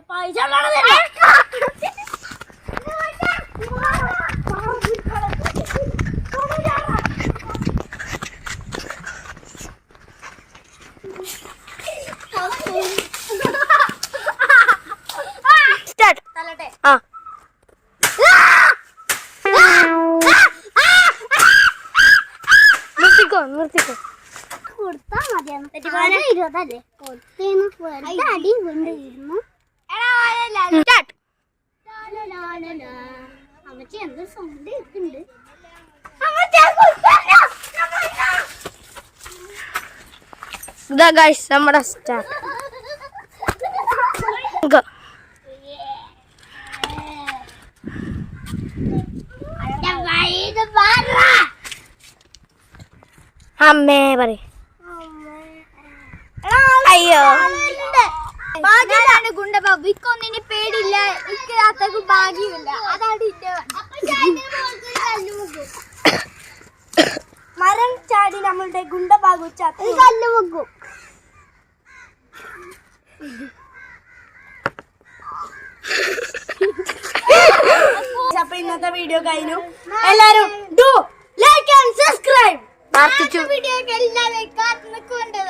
പൈസ നിർത്തിക്കോ കൊടുത്താ മതിയാണ് 20 കൊടുത്തേന്ന് അടി കൊണ്ടിരുന്നു അമ്മച്ചി എന്തൊരു സൗണ്ട് കേൾക്കുന്നുണ്ട്. ഇതാ ഗൈസ് നമ്മുടെ സ്റ്റാർട്ട്. അമ്മേ പറ. അയ്യോ ഗുണ്ടബാബു ഇക്കൊന്നിന് പേടില്ല, എനിക്ക് അത്രക്ക് ഭാഗ്യമില്ല. അതാണ് മരം ചാടി നമ്മളുടെ ഗുണ്ടബാബു കല്ല് വെക്കും. അപ്പൊ ഇന്നത്തെ വീഡിയോ കഴിഞ്ഞു. എല്ലാരും do like and subscribe. Video എല്ലാവരും കാത്തുനിൽക്കുന്നുണ്ട്.